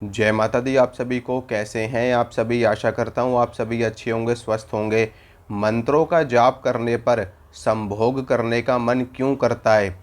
जय माता दी। आप सभी को कैसे हैं आप सभी। आशा करता हूँ आप सभी अच्छे होंगे, स्वस्थ होंगे। मंत्रों का जाप करने पर संभोग करने का मन क्यों करता है।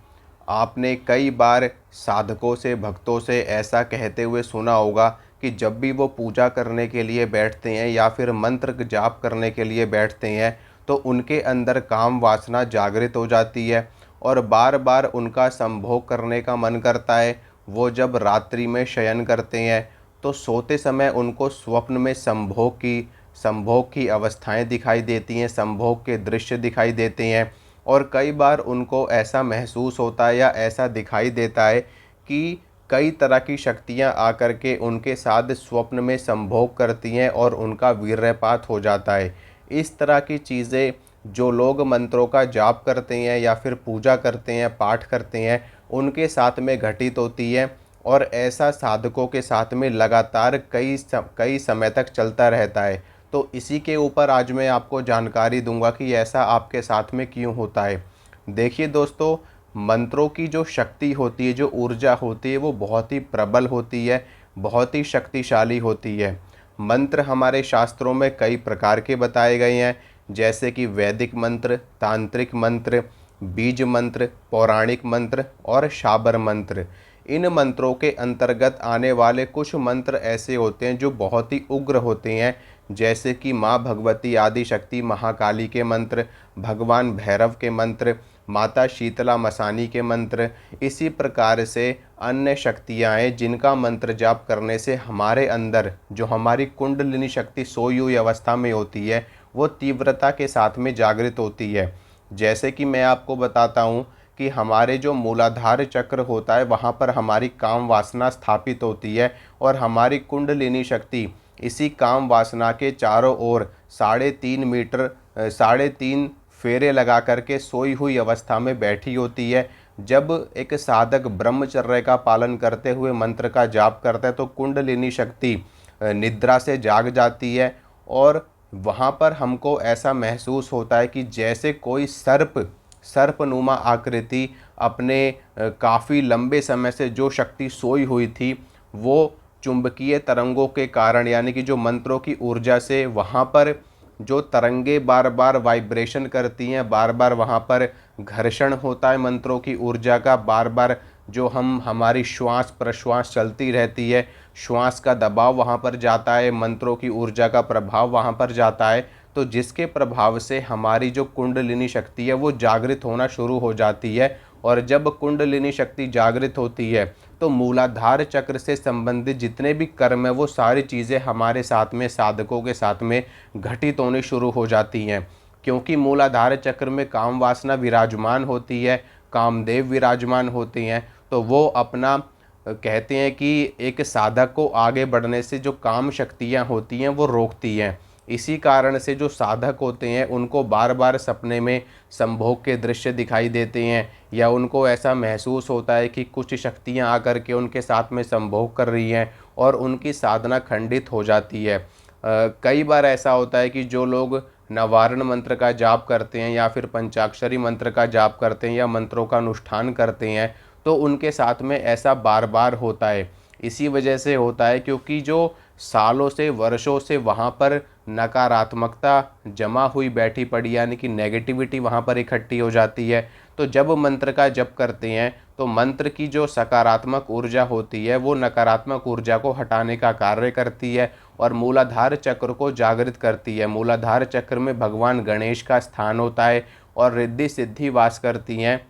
आपने कई बार साधकों से, भक्तों से ऐसा कहते हुए सुना होगा कि जब भी वो पूजा करने के लिए बैठते हैं या फिर मंत्र जाप करने के लिए बैठते हैं तो उनके अंदर काम वासना जागृत हो जाती है और बार बार उनका संभोग करने का मन करता है। वो जब रात्रि में शयन करते हैं तो सोते समय उनको स्वप्न में संभोग की अवस्थाएं दिखाई देती हैं, संभोग के दृश्य दिखाई देते हैं। और कई बार उनको ऐसा महसूस होता है या ऐसा दिखाई देता है कि कई तरह की शक्तियां आकर के उनके साथ स्वप्न में संभोग करती हैं और उनका वीर्यपात हो जाता है। इस तरह की चीज़ें जो लोग मंत्रों का जाप करते हैं या फिर पूजा करते हैं, पाठ करते हैं, उनके साथ में घटित होती है। और ऐसा साधकों के साथ में लगातार कई समय तक चलता रहता है। तो इसी के ऊपर आज मैं आपको जानकारी दूंगा कि ऐसा आपके साथ में क्यों होता है। देखिए दोस्तों, मंत्रों की जो शक्ति होती है, जो ऊर्जा होती है, वो बहुत ही प्रबल होती है, बहुत ही शक्तिशाली होती है। मंत्र हमारे शास्त्रों में कई प्रकार के बताए गए हैं, जैसे कि वैदिक मंत्र, तांत्रिक मंत्र, बीज मंत्र, पौराणिक मंत्र और शाबर मंत्र। इन मंत्रों के अंतर्गत आने वाले कुछ मंत्र ऐसे होते हैं जो बहुत ही उग्र होते हैं, जैसे कि माँ भगवती आदि शक्ति महाकाली के मंत्र, भगवान भैरव के मंत्र, माता शीतला मसानी के मंत्र। इसी प्रकार से अन्य शक्तियाँ हैं जिनका मंत्र जाप करने से हमारे अंदर जो हमारी कुंडलिनी शक्ति सोई हुई अवस्था में होती है वो तीव्रता के साथ में जागृत होती है। जैसे कि मैं आपको बताता हूँ कि हमारे जो मूलाधार चक्र होता है वहाँ पर हमारी काम वासना स्थापित होती है और हमारी कुंडलिनी शक्ति इसी काम वासना के चारों ओर 3.5 मीटर 3.5 फेरे लगा करके सोई हुई अवस्था में बैठी होती है। जब एक साधक ब्रह्मचर्य का पालन करते हुए मंत्र का जाप करता है तो कुंडलिनी शक्ति निद्रा से जाग जाती है और वहाँ पर हमको ऐसा महसूस होता है कि जैसे कोई सर्पनुमा आकृति अपने काफ़ी लंबे समय से जो शक्ति सोई हुई थी वो चुंबकीय तरंगों के कारण, यानी कि जो मंत्रों की ऊर्जा से वहाँ पर जो तरंगे बार बार वाइब्रेशन करती हैं, बार बार वहाँ पर घर्षण होता है मंत्रों की ऊर्जा का, बार बार जो हमारी श्वास प्रश्वास चलती रहती है, श्वास का दबाव वहाँ पर जाता है, मंत्रों की ऊर्जा का प्रभाव वहाँ पर जाता है। तो जिसके प्रभाव से हमारी जो कुंडलिनी शक्ति है वो जागृत होना शुरू हो जाती है। और जब कुंडलिनी शक्ति जागृत होती है तो मूलाधार चक्र से संबंधित जितने भी कर्म है वो सारी चीज़ें हमारे साथ में, साधकों के साथ में घटित होने शुरू हो जाती हैं। क्योंकि मूलाधार चक्र में काम वासना विराजमान होती है, कामदेव विराजमान होते हैं। तो वो अपना कहते हैं कि एक साधक को आगे बढ़ने से जो काम शक्तियाँ होती हैं वो रोकती हैं। इसी कारण से जो साधक होते हैं उनको बार बार सपने में संभोग के दृश्य दिखाई देते हैं या उनको ऐसा महसूस होता है कि कुछ शक्तियां आकर के उनके साथ में संभोग कर रही हैं और उनकी साधना खंडित हो जाती है। कई बार ऐसा होता है कि जो लोग नवारण मंत्र का जाप करते हैं या फिर पंचाक्षरी मंत्र का जाप करते हैं या मंत्रों का अनुष्ठान करते हैं तो उनके साथ में ऐसा बार बार होता है। इसी वजह से होता है क्योंकि जो सालों से, वर्षों से वहाँ पर नकारात्मकता जमा हुई बैठी पड़ी, यानी कि नेगेटिविटी वहाँ पर इकट्ठी हो जाती है। तो जब मंत्र का जप करते हैं तो मंत्र की जो सकारात्मक ऊर्जा होती है वो नकारात्मक ऊर्जा को हटाने का कार्य करती है और मूलाधार चक्र को जागृत करती है। मूलाधार चक्र में भगवान गणेश का स्थान होता है और रिद्धि सिद्धि वास करती हैं।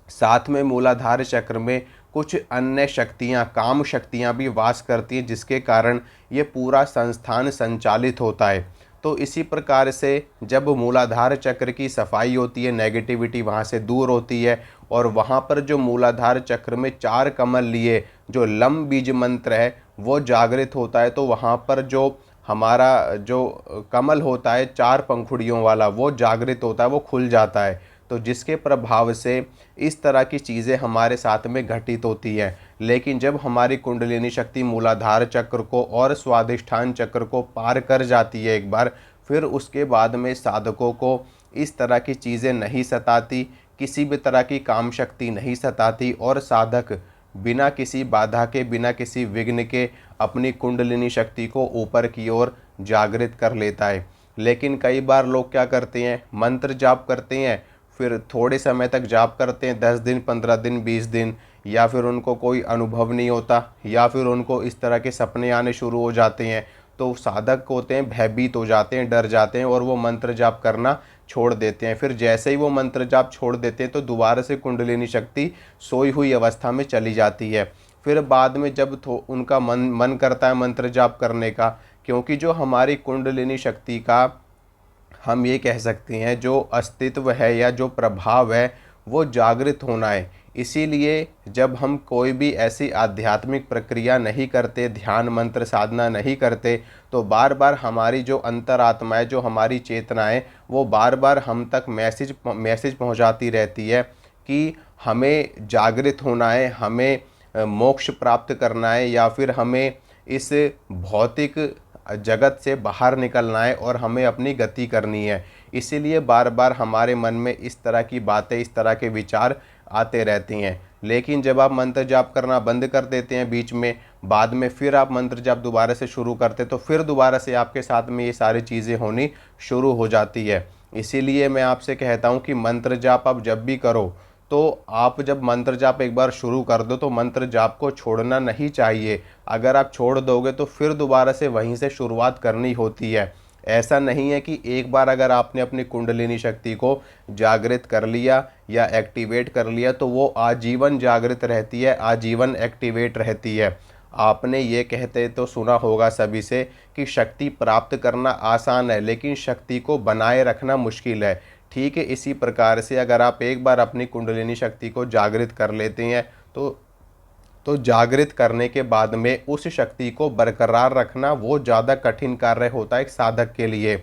साथ में मूलाधार चक्र में कुछ अन्य शक्तियाँ, काम शक्तियाँ भी वास करती हैं, जिसके कारण ये पूरा संस्थान संचालित होता है। तो इसी प्रकार से जब मूलाधार चक्र की सफाई होती है, नेगेटिविटी वहाँ से दूर होती है और वहाँ पर जो मूलाधार चक्र में 4 कमल लिए जो लम बीज मंत्र है वो जागृत होता है, तो वहाँ पर जो हमारा जो कमल होता है 4 पंखुड़ियों वाला वो जागृत होता है, वो खुल जाता है। तो जिसके प्रभाव से इस तरह की चीज़ें हमारे साथ में घटित होती हैं। लेकिन जब हमारी कुंडलिनी शक्ति मूलाधार चक्र को और स्वादिष्ठान चक्र को पार कर जाती है एक बार, फिर उसके बाद में साधकों को इस तरह की चीज़ें नहीं सताती, किसी भी तरह की काम शक्ति नहीं सताती और साधक बिना किसी बाधा के, बिना किसी विघ्न के अपनी कुंडलिनी शक्ति को ऊपर की ओर जागृत कर लेता है। लेकिन कई बार लोग क्या करते हैं, मंत्र जाप करते हैं, फिर थोड़े समय तक जाप करते हैं, 10 दिन, 15 दिन, 20 दिन, या फिर उनको कोई अनुभव नहीं होता, या फिर उनको इस तरह के सपने आने शुरू हो जाते हैं। तो साधक होते हैं भयभीत हो जाते हैं, डर जाते हैं और वो मंत्र जाप करना छोड़ देते हैं। फिर जैसे ही वो मंत्र जाप छोड़ देते हैं तो दोबारा से कुंडलिनी शक्ति सोई हुई अवस्था में चली जाती है। फिर बाद में जब उनका मन करता है मंत्र जाप करने का, क्योंकि जो हमारी कुंडलिनी शक्ति का हम ये कह सकते हैं जो अस्तित्व है या जो प्रभाव है वो जागृत होना है। इसीलिए जब हम कोई भी ऐसी आध्यात्मिक प्रक्रिया नहीं करते, ध्यान मंत्र साधना नहीं करते, तो बार बार हमारी जो अंतरात्मा है, जो हमारी चेतना है, वो बार बार हम तक मैसेज पहुंचाती रहती है कि हमें जागृत होना है, हमें मोक्ष प्राप्त करना है, या फिर हमें इस भौतिक जगत से बाहर निकलना है और हमें अपनी गति करनी है। इसीलिए बार बार हमारे मन में इस तरह की बातें, इस तरह के विचार आते रहती हैं। लेकिन जब आप मंत्र जाप करना बंद कर देते हैं बीच में, बाद में फिर आप मंत्र जाप दोबारा से शुरू करते, तो फिर दोबारा से आपके साथ में ये सारी चीज़ें होनी शुरू हो जाती है। इसीलिए मैं आपसे कहता हूँ कि मंत्र जाप आप जब भी करो, तो आप जब मंत्र जाप एक बार शुरू कर दो तो मंत्र जाप को छोड़ना नहीं चाहिए। अगर आप छोड़ दोगे तो फिर दोबारा से वहीं से शुरुआत करनी होती है। ऐसा नहीं है कि एक बार अगर आपने अपनी कुंडलिनी शक्ति को जागृत कर लिया या एक्टिवेट कर लिया तो वो आजीवन जागृत रहती है, आजीवन एक्टिवेट रहती है। आपने ये कहते तो सुना होगा सभी से कि शक्ति प्राप्त करना आसान है लेकिन शक्ति को बनाए रखना मुश्किल है। ठीक है, इसी प्रकार से अगर आप एक बार अपनी कुंडलिनी शक्ति को जागृत कर लेते हैं तो जागृत करने के बाद में उस शक्ति को बरकरार रखना वो ज़्यादा कठिन कार्य होता है एक साधक के लिए।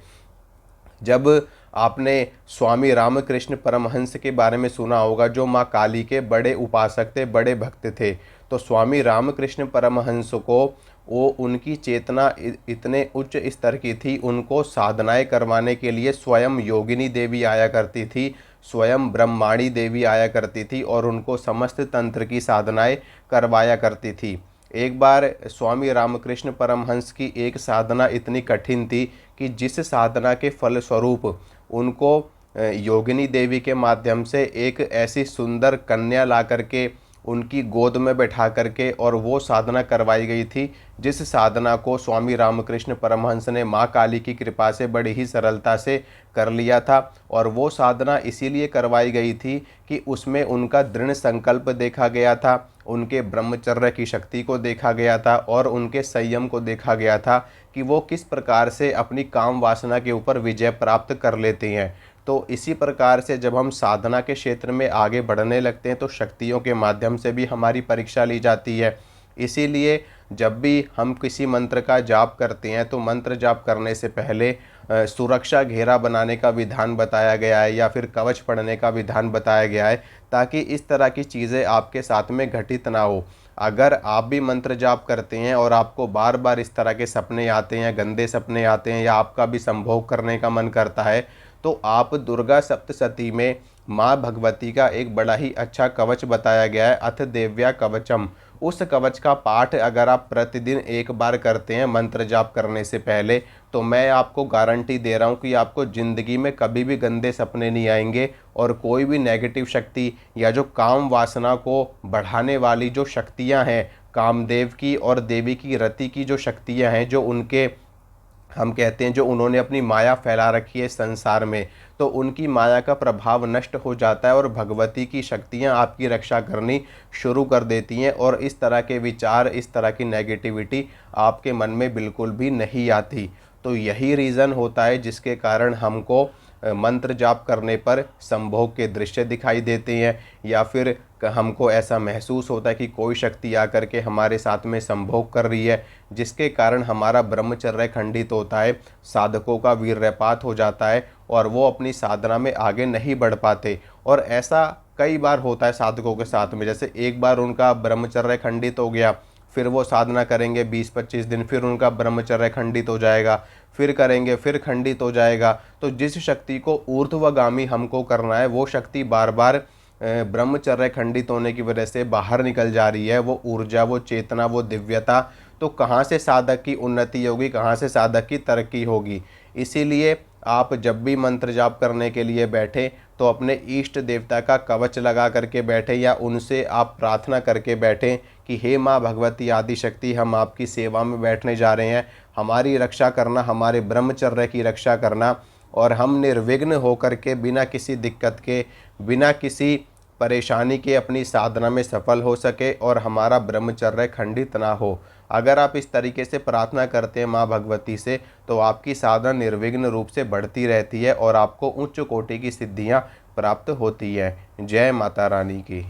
जब आपने स्वामी रामकृष्ण परमहंस के बारे में सुना होगा, जो माँ काली के बड़े उपासक थे, बड़े भक्त थे, तो स्वामी रामकृष्ण परमहंस को वो उनकी चेतना इतने उच्च स्तर की थी, उनको साधनाएं करवाने के लिए स्वयं योगिनी देवी आया करती थी, स्वयं ब्रह्माणी देवी आया करती थी और उनको समस्त तंत्र की साधनाएं करवाया करती थी। एक बार स्वामी रामकृष्ण परमहंस की एक साधना इतनी कठिन थी कि जिस साधना के फलस्वरूप उनको योगिनी देवी के माध्यम से एक ऐसी सुंदर कन्या ला करके उनकी गोद में बैठा करके और वो साधना करवाई गई थी, जिस साधना को स्वामी रामकृष्ण परमहंस ने माँ काली की कृपा से बड़ी ही सरलता से कर लिया था। और वो साधना इसीलिए करवाई गई थी कि उसमें उनका दृढ़ संकल्प देखा गया था, उनके ब्रह्मचर्य की शक्ति को देखा गया था और उनके संयम को देखा गया था कि वो किस प्रकार से अपनी काम वासना के ऊपर विजय प्राप्त कर लेते हैं। तो इसी प्रकार से जब हम साधना के क्षेत्र में आगे बढ़ने लगते हैं तो शक्तियों के माध्यम से भी हमारी परीक्षा ली जाती है। इसीलिए जब भी हम किसी मंत्र का जाप करते हैं तो मंत्र जाप करने से पहले सुरक्षा घेरा बनाने का विधान बताया गया है या फिर कवच पढ़ने का विधान बताया गया है, ताकि इस तरह की चीज़ें आपके साथ में घटित ना हो। अगर आप भी मंत्र जाप करते हैं और आपको बार बार इस तरह के सपने आते हैं, गंदे सपने आते हैं, या आपका भी संभोग करने का मन करता है, तो आप दुर्गा सप्तशती में माँ भगवती का एक बड़ा ही अच्छा कवच बताया गया है, अथ देव्या कवचम। उस कवच का पाठ अगर आप प्रतिदिन एक बार करते हैं मंत्र जाप करने से पहले, तो मैं आपको गारंटी दे रहा हूँ कि आपको ज़िंदगी में कभी भी गंदे सपने नहीं आएंगे और कोई भी नेगेटिव शक्ति या जो काम वासना को बढ़ाने वाली जो शक्तियाँ हैं, कामदेव की और देवी की रति की जो शक्तियाँ हैं, जो उनके हम कहते हैं जो उन्होंने अपनी माया फैला रखी है संसार में, तो उनकी माया का प्रभाव नष्ट हो जाता है और भगवती की शक्तियां आपकी रक्षा करनी शुरू कर देती हैं और इस तरह के विचार, इस तरह की नेगेटिविटी आपके मन में बिल्कुल भी नहीं आती। तो यही रीज़न होता है जिसके कारण हमको मंत्र जाप करने पर संभोग के दृश्य दिखाई देते हैं, या फिर हमको ऐसा महसूस होता है कि कोई शक्ति आकर के हमारे साथ में संभोग कर रही है, जिसके कारण हमारा ब्रह्मचर्य खंडित होता है, साधकों का वीर्यपात हो जाता है और वो अपनी साधना में आगे नहीं बढ़ पाते। और ऐसा कई बार होता है साधकों के साथ में, जैसे एक बार उनका ब्रह्मचर्य खंडित हो गया, फिर वो साधना करेंगे 20-25 दिन, फिर उनका ब्रह्मचर्य खंडित हो जाएगा, फिर करेंगे फिर खंडित हो जाएगा। तो जिस शक्ति को ऊर्ध्वगामी हमको करना है वो शक्ति बार बार ब्रह्मचर्य खंडित होने की वजह से बाहर निकल जा रही है, वो ऊर्जा, वो चेतना, वो दिव्यता, तो कहाँ से साधक की उन्नति होगी, कहाँ से साधक की तरक्की होगी। इसीलिए आप जब भी मंत्र जाप करने के लिए बैठें तो अपने इष्ट देवता का कवच लगा करके बैठें, या उनसे आप प्रार्थना करके बैठें कि हे माँ भगवती आदिशक्ति, हम आपकी सेवा में बैठने जा रहे हैं, हमारी रक्षा करना, हमारे ब्रह्मचर्य की रक्षा करना, और हम निर्विघ्न होकर के बिना किसी दिक्कत के, बिना किसी परेशानी के अपनी साधना में सफल हो सके और हमारा ब्रह्मचर्य खंडित ना हो। अगर आप इस तरीके से प्रार्थना करते हैं माँ भगवती से, तो आपकी साधना निर्विघ्न रूप से बढ़ती रहती है और आपको उच्च कोटि की सिद्धियाँ प्राप्त होती है। जय माता रानी की।